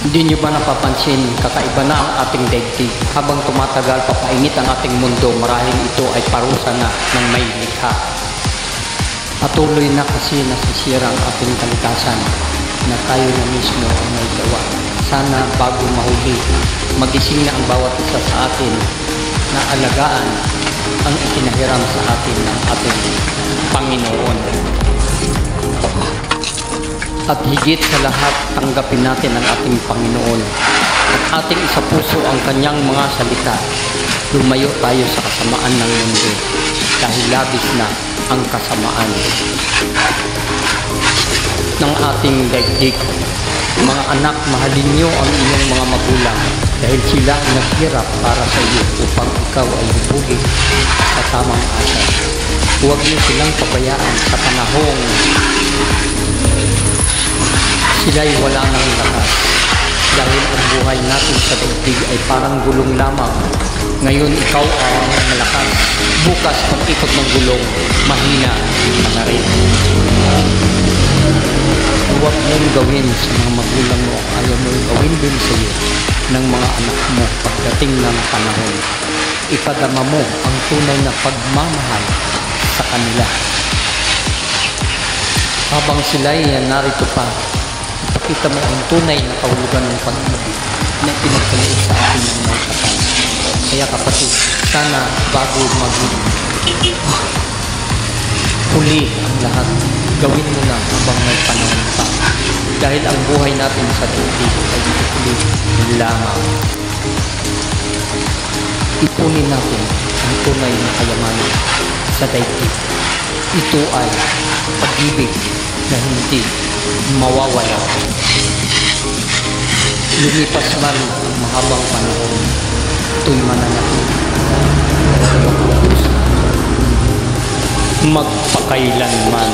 Hindi niyo ba napapansin, kakaiba na ang ating daigdig? Habang tumatagal, papainit ang ating mundo, marahil ito ay parusa na ng may likha. Patuloy na kasi nasisira ang ating kalikasan na tayo na mismo ang may gawa. Sana bago mahuli, magising na ang bawat isa sa atin na alagaan ang ipinahiram sa atin ng ating Panginoon. At higit sa lahat, tanggapin natin ang ating Panginoon at ating isapuso ang kanyang mga salita. Lumayo tayo sa kasamaan ng mundo dahil labis na ang kasamaan ng ating daigdig. Mga anak, mahalin niyo ang inyong mga magulang dahil sila ang naghirap para sa iyo upang ikaw ay hubugin sa tamang asal. Huwag niyo silang pabayaan sa panahong sila'y wala nang lakas dahil ang buhay natin sa daigdig ay parang gulong lamang. Ngayon ikaw ang malakas, bukas ang ikot ng gulong, mahina na rin. Huwag mong gawin sa mga magulang mo, ayaw mong gawin din sa iyo ng mga anak mo pagdating ng panahon. Ipadama mo ang tunay na pagmamahal sa kanila. Habang sila'y narito pa, ipakita mo ang tunay na kahulugan ng pag-ibig na pinagkalit sa atin ng mga kapal. Kaya kapatid, sana bago huli ang lahat, gawin mo na habang may panahon pa. Dahil ang buhay natin sa daigdig ay itutuloy lamang. Ipunin natin ang tunay na kayamanan sa daigdig. Ito ay pag-ibig na hindi mawawala. Lumipas man ang mahabang panahon, ito'y mananatili. Magpakailanman.